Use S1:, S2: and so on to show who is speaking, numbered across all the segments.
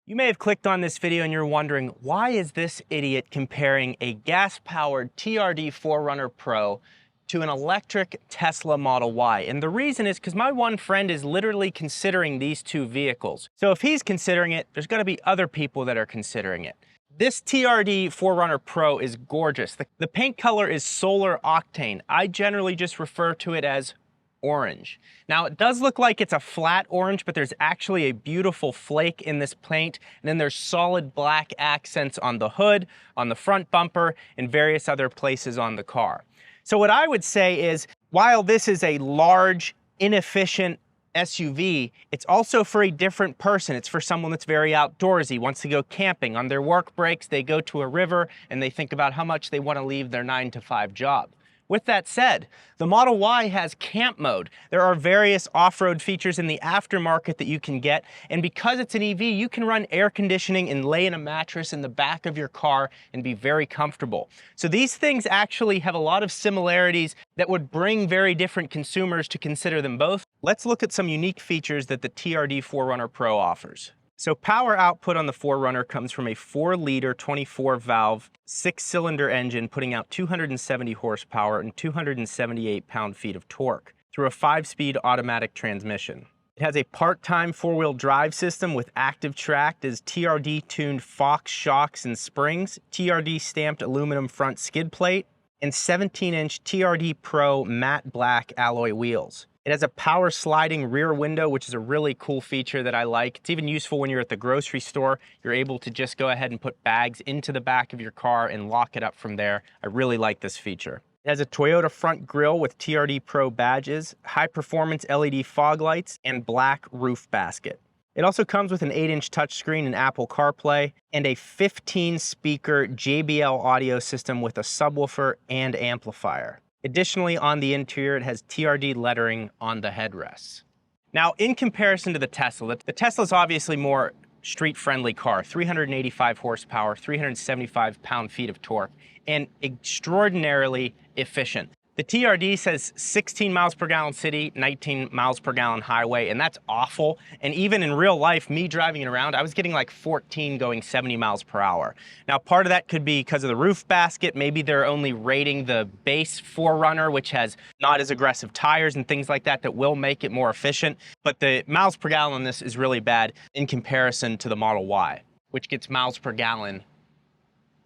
S1: You may have clicked on this video and you're wondering, why is this idiot comparing a gas-powered TRD 4Runner Pro to an electric Tesla Model Y? And the reason is because my one friend is literally considering these two vehicles. So if he's considering it, there's got to be other people that are considering it. This TRD 4Runner Pro is gorgeous. The paint color is solar octane. I generally just refer to it as orange. Now it does look like it's a flat orange, but there's actually a beautiful flake in this paint, and then there's solid black accents on the hood, on the front bumper, and various other places on the car. So what I would say is, while this is a large, inefficient SUV, it's also for a different person. It's for someone that's very outdoorsy, wants to go camping. On their work breaks, they go to a river and they think about how much they want to leave their 9-to-5 job. With that said, the Model Y has camp mode. There are various off-road features in the aftermarket that you can get, and because it's an EV, you can run air conditioning and lay in a mattress in the back of your car and be very comfortable. So these things actually have a lot of similarities that would bring very different consumers to consider them both. Let's look at some unique features that the TRD 4Runner Pro offers. So power output on the 4Runner comes from a 4-liter 24-valve 6-cylinder engine putting out 270 horsepower and 278 pound-feet of torque through a 5-speed automatic transmission. It has a part-time 4-wheel drive system with active track, as TRD-tuned Fox shocks and springs, TRD-stamped aluminum front skid plate, and 17-inch TRD Pro matte black alloy wheels. It has a power sliding rear window, which is a really cool feature that I like. It's even useful when you're at the grocery store. You're able to just go ahead and put bags into the back of your car and lock it up from there. I really like this feature. It has a Toyota front grille with TRD Pro badges, high-performance LED fog lights, and black roof basket. It also comes with an 8-inch touchscreen and Apple CarPlay, and a 15-speaker JBL audio system with a subwoofer and amplifier. Additionally, on the interior, it has TRD lettering on the headrests. Now, in comparison to the Tesla is obviously more street-friendly car, 385 horsepower, 375 pound-feet of torque, and extraordinarily efficient. The TRD says 16 miles per gallon city, 19 miles per gallon highway, and that's awful. And even in real life, me driving it around, I was getting like 14 going 70 miles per hour. Now, part of that could be because of the roof basket. Maybe they're only rating the base 4Runner, which has not as aggressive tires and things like that, that will make it more efficient. But the miles per gallon on this is really bad in comparison to the Model Y, which gets miles per gallon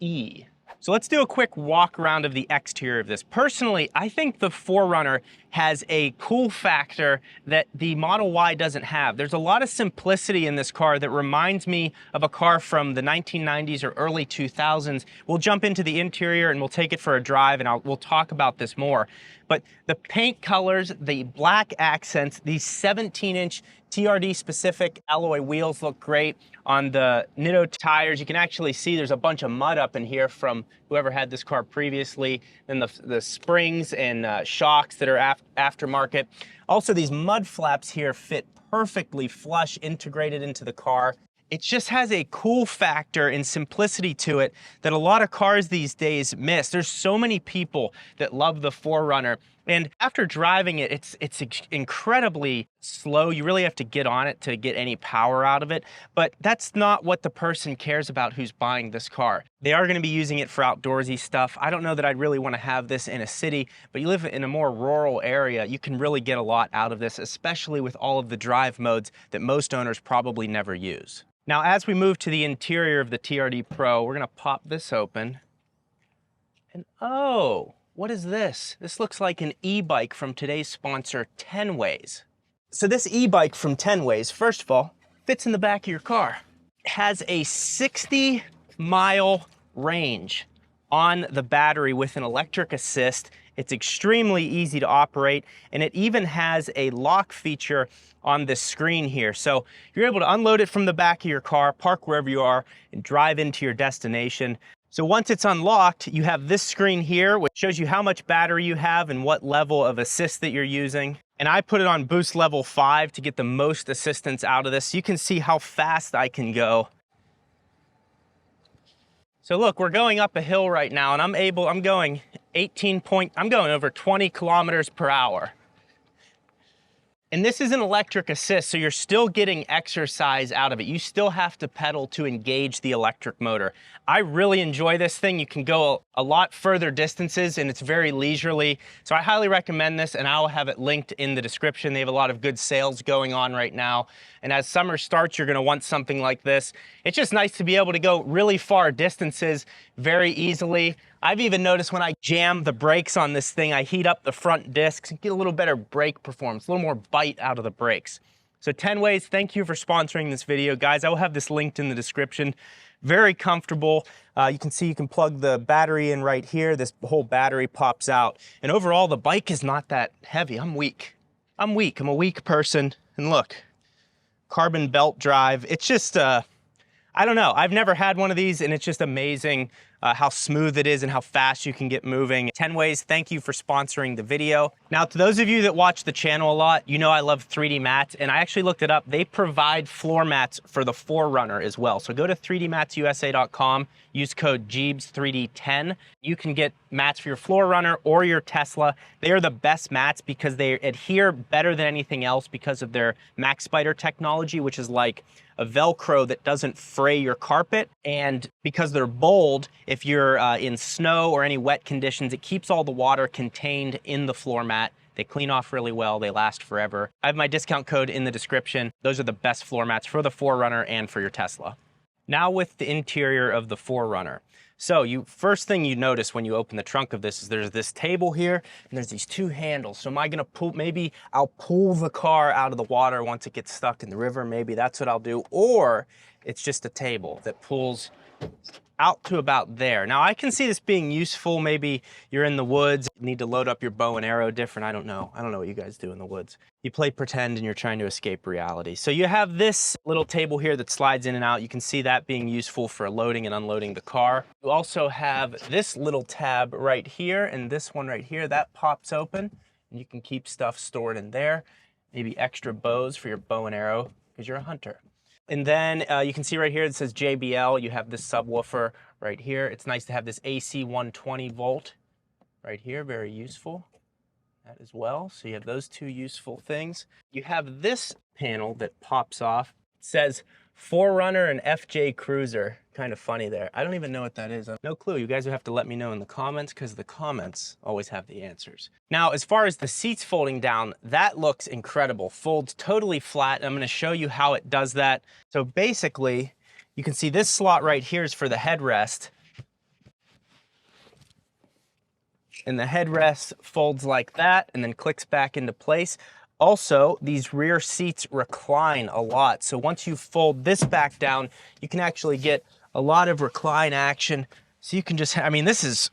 S1: E. So let's do a quick walk around of the exterior of this. Personally, I think the 4Runner has a cool factor that the Model Y doesn't have. There's a lot of simplicity in this car that reminds me of a car from the 1990s or early 2000s. We'll jump into the interior and we'll take it for a drive, and we'll talk about this more. But the paint colors, the black accents, these 17-inch TRD-specific alloy wheels look great. On the Nitto tires, you can actually see there's a bunch of mud up in here from whoever had this car previously. Then the springs and shocks that are aftermarket. Also, these mud flaps here fit perfectly flush, integrated into the car. It just has a cool factor and simplicity to it that a lot of cars these days miss. There's so many people that love the 4Runner, and after driving it, it's incredibly slow. You really have to get on it to get any power out of it, but that's not what the person cares about who's buying this car. They are going to be using it for outdoorsy stuff. I don't know that I'd really want to have this in a city, but you live in a more rural area, you can really get a lot out of this, especially with all of the drive modes that most owners probably never use. Now, as we move to the interior of the TRD Pro, we're going to pop this open. And oh, what is this? This looks like an e-bike from today's sponsor, 10ways. So this e-bike from 10ways, first of all, fits in the back of your car. It has a 60-mile range on the battery with an electric assist. It's extremely easy to operate, and it even has a lock feature on this screen here. So you're able to unload it from the back of your car, park wherever you are, and drive into your destination. So once it's unlocked, you have this screen here, which shows you how much battery you have and what level of assist that you're using. And I put it on boost level 5 to get the most assistance out of this. You can see how fast I can go. So look, we're going up a hill right now, and I'm going over 20 kilometers per hour. And this is an electric assist, so you're still getting exercise out of it. You still have to pedal to engage the electric motor. I really enjoy this thing. You can go a lot further distances and it's very leisurely. So I highly recommend this, and I'll have it linked in the description. They have a lot of good sales going on right now. And as summer starts, you're gonna want something like this. It's just nice to be able to go really far distances very easily. I've even noticed when I jam the brakes on this thing, I heat up the front discs and get a little better brake performance, a little more bite out of the brakes. So 10 ways, thank you for sponsoring this video. Guys, I will have this linked in the description. Very comfortable. You can see you can plug the battery in right here. This whole battery pops out. And overall, the bike is not that heavy. I'm weak. I'm a weak person. And look, carbon belt drive. It's just, I don't know. I've never had one of these, and it's just amazing how smooth it is and how fast you can get moving. 10 ways, thank you for sponsoring the video. Now, to those of you that watch the channel a lot, you know I love 3D mats, and I actually looked it up. They provide floor mats for the 4Runner as well. So go to 3dmatsusa.com, use code Gjeebs3D10. You can get mats for your 4Runner or your Tesla. They are the best mats because they adhere better than anything else because of their Max Spider technology, which is like a Velcro that doesn't fray your carpet. And because they're bold, if you're in snow or any wet conditions, it keeps all the water contained in the floor mat. They clean off really well, they last forever. I have my discount code in the description. Those are the best floor mats for the 4Runner and for your Tesla. Now with the interior of the 4Runner. So first thing you notice when you open the trunk of this is there's this table here and there's these two handles. So am I gonna maybe I'll pull the car out of the water once it gets stuck in the river, maybe that's what I'll do. Or it's just a table that pulls out to about there. Now I can see this being useful. Maybe you're in the woods, you need to load up your bow and arrow different. I don't know what you guys do in the woods. You play pretend and you're trying to escape reality. So you have this little table here that slides in and out. You can see that being useful for loading and unloading the car. You also have this little tab right here and this one right here that pops open and you can keep stuff stored in there. Maybe extra bows for your bow and arrow because you're a hunter. And then you can see right here it says JBL. You have this subwoofer right here. It's nice to have this AC 120 volt right here, very useful. That as well. So you have those two useful things. You have this panel that pops off. It says 4Runner and FJ Cruiser. Kind of funny there. I don't even know what that is. No clue. You guys will have to let me know in the comments because the comments always have the answers. Now, as far as the seats folding down, that looks incredible. Folds totally flat. I'm going to show you how it does that. So basically, you can see this slot right here is for the headrest. And the headrest folds like that and then clicks back into place. Also, these rear seats recline a lot. So once you fold this back down, you can actually get a lot of recline action. So you can just, I mean, this is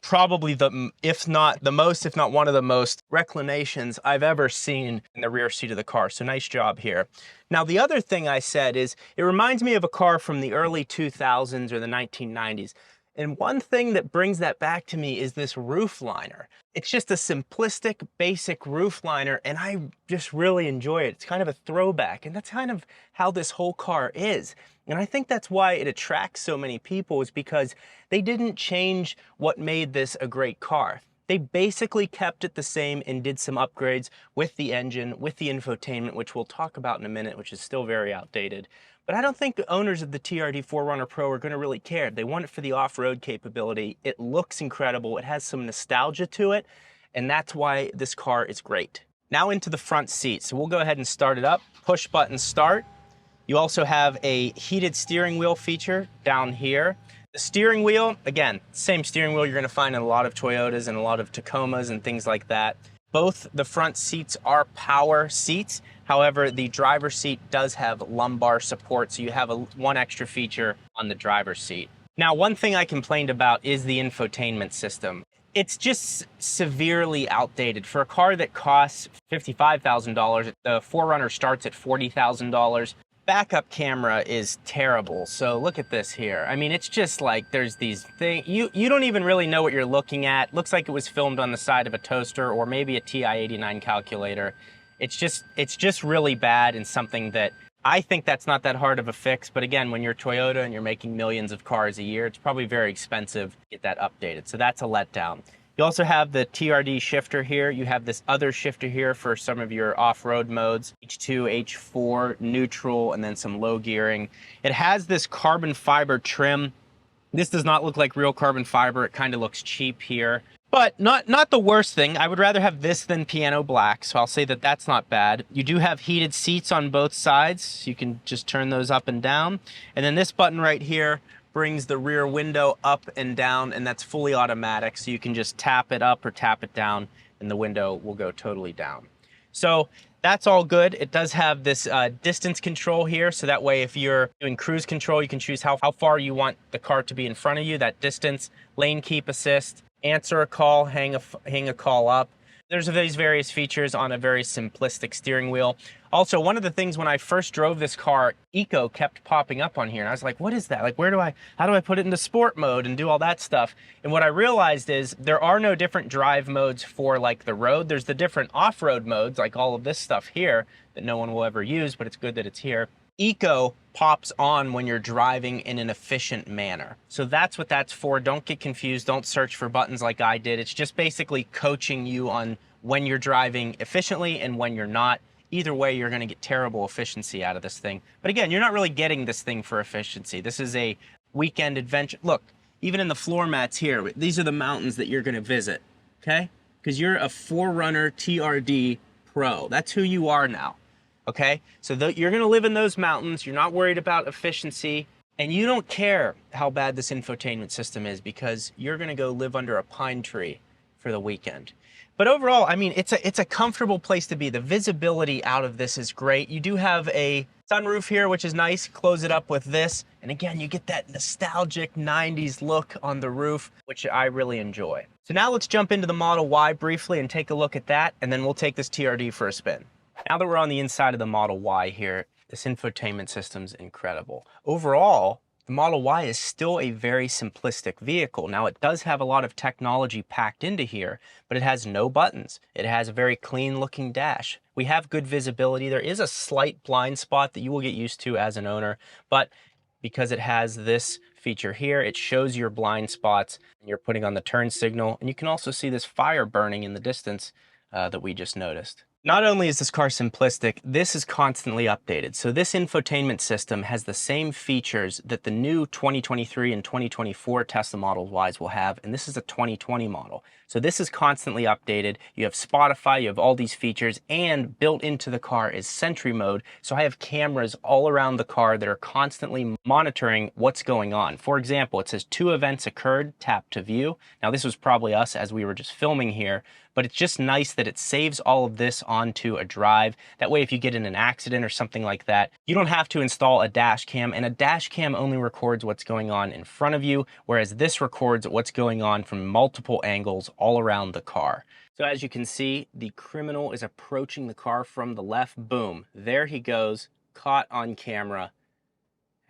S1: probably if not one of the most reclinations I've ever seen in the rear seat of the car. So nice job here. Now, the other thing I said is it reminds me of a car from the early 2000s or the 1990s. And one thing that brings that back to me is this roof liner. It's just a simplistic, basic roof liner, and I just really enjoy it. It's kind of a throwback, and that's kind of how this whole car is. And I think that's why it attracts so many people, is because they didn't change what made this a great car. They basically kept it the same and did some upgrades with the engine, with the infotainment, which we'll talk about in a minute, which is still very outdated. But I don't think the owners of the TRD 4Runner Pro are going to really care. They want it for the off-road capability. It looks incredible. It has some nostalgia to it, and that's why this car is great. Now into the front seat. So we'll go ahead and start it up. Push button start. You also have a heated steering wheel feature down here. The steering wheel, again, same steering wheel you're going to find in a lot of Toyotas and a lot of Tacomas and things like that. Both the front seats are power seats. However, the driver's seat does have lumbar support, so you have one extra feature on the driver's seat. Now, one thing I complained about is the infotainment system. It's just severely outdated. For a car that costs $55,000, the 4Runner starts at $40,000. Backup camera is terrible. So look at this here. I mean, it's just like there's these things, you don't even really know what you're looking at. Looks like it was filmed on the side of a toaster or maybe a TI-89 calculator. It's just really bad, and something that I think that's not that hard of a fix. But again, when you're Toyota and you're making millions of cars a year, it's probably very expensive to get that updated. So that's a letdown. You also have the TRD shifter here. You have this other shifter here for some of your off-road modes, H2, H4, neutral, and then some low gearing. It has this carbon fiber trim. This does not look like real carbon fiber. It kind of looks cheap here, but not the worst thing. I would rather have this than piano black, so I'll say that that's not bad. You do have heated seats on both sides, so you can just turn those up and down. And then this button right here brings the rear window up and down, and that's fully automatic, so you can just tap it up or tap it down, and the window will go totally down. So that's all good. It does have this distance control here, so that way if you're doing cruise control, you can choose how far you want the car to be in front of you, that distance, lane keep assist, answer a call, hang a call up. There's these various features on a very simplistic steering wheel. Also, one of the things when I first drove this car, Eco kept popping up on here, and I was like, what is that? Like, how do I put it into sport mode and do all that stuff? And what I realized is there are no different drive modes for like the road. There's the different off-road modes, like all of this stuff here that no one will ever use, but it's good that it's here. Eco pops on when you're driving in an efficient manner. So that's what that's for. Don't get confused. Don't search for buttons like I did. It's just basically coaching you on when you're driving efficiently and when you're not. Either way, you're going to get terrible efficiency out of this thing. But again, you're not really getting this thing for efficiency. This is a weekend adventure. Look, even in the floor mats here, these are the mountains that you're going to visit, okay? Because you're a 4Runner TRD Pro. That's who you are now. Okay, so you're gonna live in those mountains, you're not worried about efficiency, and you don't care how bad this infotainment system is because you're gonna go live under a pine tree for the weekend. But overall, I mean, it's a comfortable place to be. The visibility out of this is great. You do have a sunroof here, which is nice. Close it up with this, and again, you get that nostalgic 90s look on the roof, which I really enjoy. So now let's jump into the Model Y briefly and take a look at that, and then we'll take this TRD for a spin. Now that we're on the inside of the Model Y here, this infotainment system's incredible. Overall, the Model Y is still a very simplistic vehicle. Now it does have a lot of technology packed into here, but it has no buttons. It has a very clean looking dash. We have good visibility. There is a slight blind spot that you will get used to as an owner, but because it has this feature here, it shows your blind spots and you're putting on the turn signal. And you can also see this fire burning in the distance that we just noticed. Not only is this car simplistic, this is constantly updated. So this infotainment system has the same features that the new 2023 and 2024 Tesla Model Ys will have, and this is a 2020 model. So this is constantly updated. You have Spotify, you have all these features, and built into the car is Sentry mode. So I have cameras all around the car that are constantly monitoring what's going on. For example, it says 2 events occurred, tap to view. Now this was probably us as we were just filming here, but it's just nice that it saves all of this onto a drive. That way, if you get in an accident or something like that, you don't have to install a dash cam, and a dash cam only records what's going on in front of you, whereas this records what's going on from multiple angles all around the car. So as you can see, the criminal is approaching the car from the left. Boom, there he goes, caught on camera.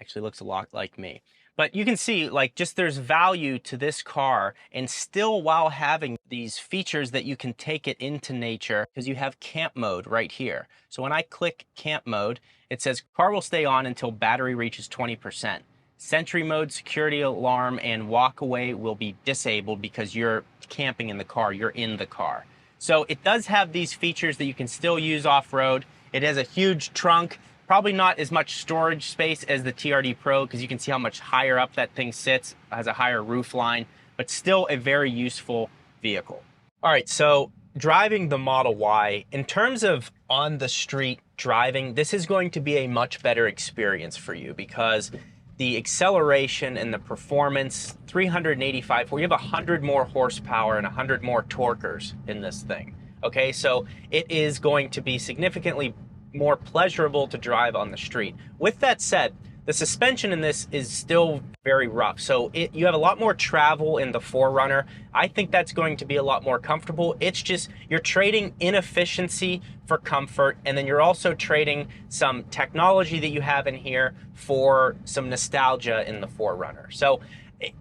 S1: Actually looks a lot like me. But you can see, like, just there's value to this car, and still while having these features that you can take it into nature, because you have camp mode right here. So when I click camp mode, it says car will stay on until battery reaches 20%. Sentry mode, security alarm, and walk away will be disabled because you're camping in the car, you're in the car. So it does have these features that you can still use off-road. It has a huge trunk. Probably not as much storage space as the TRD Pro because you can see how much higher up that thing sits, has a higher roof line, but still a very useful vehicle. All right, so driving the Model Y, in terms of on the street driving, this is going to be a much better experience for you because the acceleration and the performance, 385, you have 100 more horsepower and 100 more torquers in this thing. Okay, so it is going to be significantly more pleasurable to drive on the street. With that said, the suspension in this is still very rough. So you have a lot more travel in the 4Runner. I think that's going to be a lot more comfortable. It's just, you're trading inefficiency for comfort, and then you're also trading some technology that you have in here for some nostalgia in the 4Runner. So,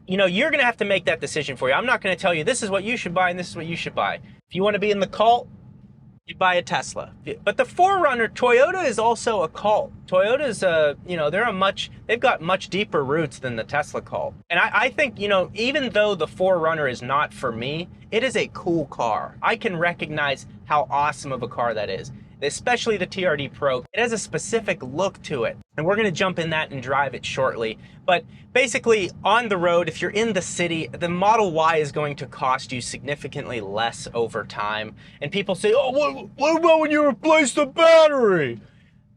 S1: you know, you're gonna have to make that decision for you. I'm not gonna tell you this is what you should buy and this is what you should buy. If you wanna be in the cult, you buy a Tesla. But the 4Runner, Toyota is also a cult. Toyota's, you know, they've got much deeper roots than the Tesla cult. And I think, you know, even though the 4Runner is not for me, it is a cool car. I can recognize how awesome of a car that is, especially the TRD Pro. It has a specific look to it, and we're gonna jump in that and drive it shortly. But basically, on the road, if you're in the city, the Model Y is going to cost you significantly less over time. And people say, oh, what about when you replace the battery?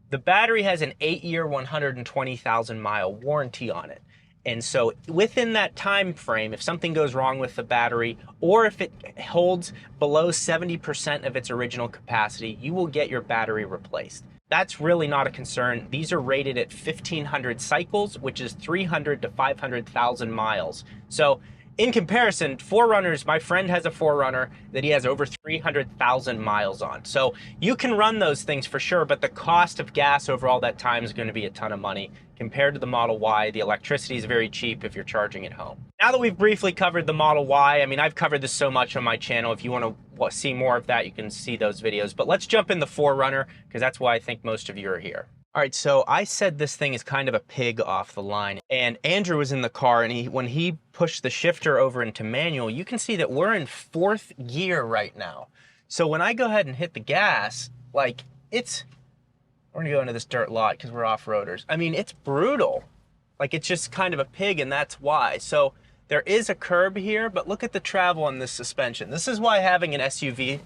S1: The battery has an 8-year, 120,000 mile warranty on it. And so within that time frame, if something goes wrong with the battery, or if it holds below 70% of its original capacity, you will get your battery replaced. That's really not a concern. These are rated at 1,500 cycles, which is 300 to 500,000 miles. So in comparison, 4Runners, my friend has a 4Runner that he has over 300,000 miles on. So you can run those things for sure, but the cost of gas over all that time is going to be a ton of money. Compared to the Model Y, the electricity is very cheap if you're charging at home. Now that we've briefly covered the Model Y, I mean, I've covered this so much on my channel. If you want to see more of that, you can see those videos. But let's jump in the 4Runner, because that's why I think most of you are here. All right, so I said this thing is kind of a pig off the line, and Andrew was in the car, and when he pushed the shifter over into manual, you can see that we're in 4th gear right now. So when I go ahead and hit the gas, like, we're gonna go into this dirt lot because we're off-roaders. I mean, it's brutal. Like, it's just kind of a pig, and that's why. So there is a curb here, but look at the travel on this suspension. This is why having an SUV...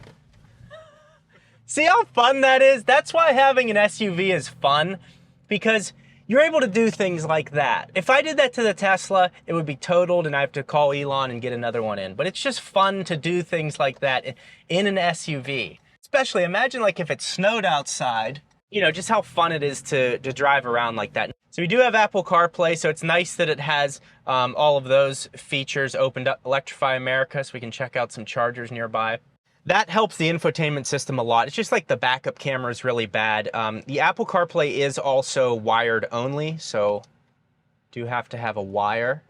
S1: See how fun that is? That's why having an SUV is fun, because you're able to do things like that. If I did that to the Tesla, it would be totaled and I have to call Elon and get another one in. But it's just fun to do things like that in an SUV. Especially, imagine like if it snowed outside, you know, just how fun it is to drive around like that. So we do have Apple CarPlay, so it's nice that it has all of those features opened up. Electrify America, so we can check out some chargers nearby. That helps the infotainment system a lot. It's just like the backup camera is really bad. The Apple CarPlay is also wired only, so do have to have a wire.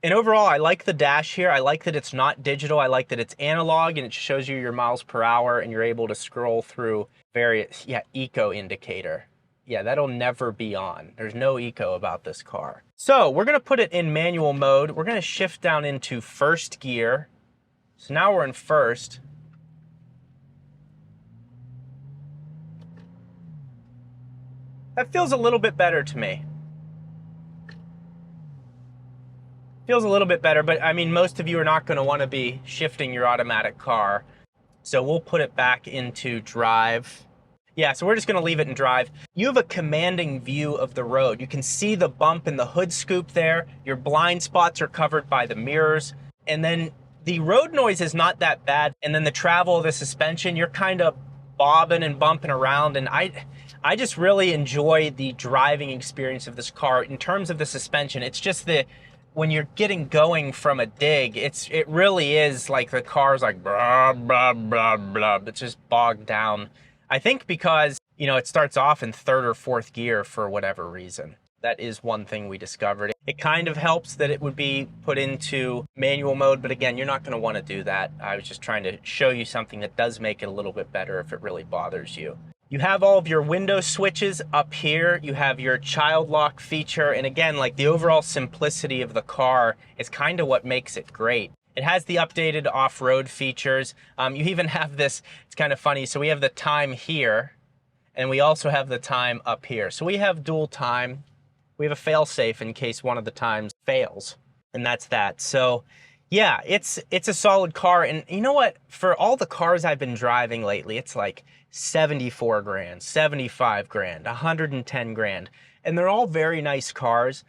S1: And overall, I like the dash here. I like that it's not digital. I like that it's analog, and it shows you your miles per hour, and you're able to scroll through various, eco indicator. Yeah, that'll never be on. There's no eco about this car. So we're gonna put it in manual mode. We're gonna shift down into 1st gear. So now we're in 1st. That feels a little bit better to me. Feels a little bit better, but I mean, most of you are not going to want to be shifting your automatic car. So we'll put it back into drive. Yeah, so we're just going to leave it in drive. You have a commanding view of the road. You can see the bump and the hood scoop there. Your blind spots are covered by the mirrors. And then the road noise is not that bad. And then the travel of the suspension, you're kind of bobbing and bumping around. And I just really enjoy the driving experience of this car. In terms of the suspension, it's just when you're getting going from a dig, it really is like the car's like blah, blah, blah, blah. It's just bogged down. I think because, you know, it starts off in 3rd or 4th gear for whatever reason. That is one thing we discovered. It kind of helps that it would be put into manual mode, but again, you're not going to want to do that. I was just trying to show you something that does make it a little bit better if it really bothers you. You have all of your window switches up here. You have your child lock feature. And again, like the overall simplicity of the car is kind of what makes it great. It has the updated off-road features. You even have this, it's kind of funny. So we have the time here, and we also have the time up here. So we have dual time. We have a fail-safe in case one of the times fails, and that's that. So yeah, it's a solid car. And you know what? For all the cars I've been driving lately, it's like 74 grand, 75 grand, 110 grand. And they're all very nice cars.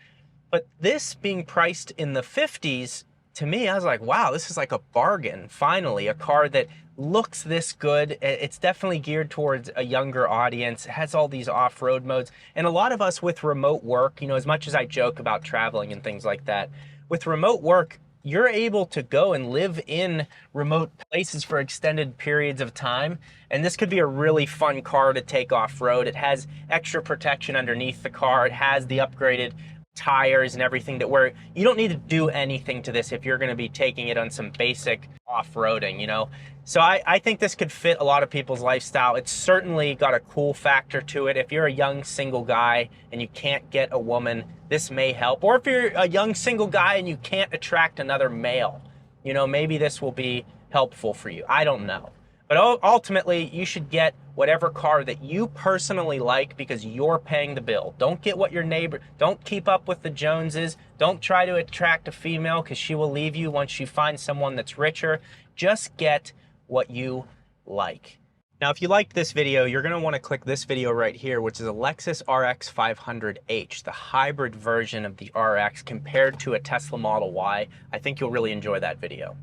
S1: But this being priced in the 50s, to me, I was like, wow, this is like a bargain. Finally, a car that looks this good. It's definitely geared towards a younger audience. It has all these off-road modes. And a lot of us with remote work, you know, as much as I joke about traveling and things like that, with remote work, you're able to go and live in remote places for extended periods of time. And this could be a really fun car to take off-road. It has extra protection underneath the car. It has the upgraded tires and everything, that where you don't need to do anything to this if you're going to be taking it on some basic off-roading, you know. So I think this could fit a lot of people's lifestyle. It's certainly got a cool factor to it. If you're a young single guy and you can't get a woman, this may help. Or if you're a young single guy and you can't attract another male, you know, maybe this will be helpful for you. I don't know. But ultimately, you should get whatever car that you personally like because you're paying the bill. Don't get what your neighbor, don't keep up with the Joneses. Don't try to attract a female because she will leave you once you find someone that's richer. Just get what you like. Now, if you liked this video, you're going to want to click this video right here, which is a Lexus RX 500h, the hybrid version of the RX compared to a Tesla Model Y. I think you'll really enjoy that video.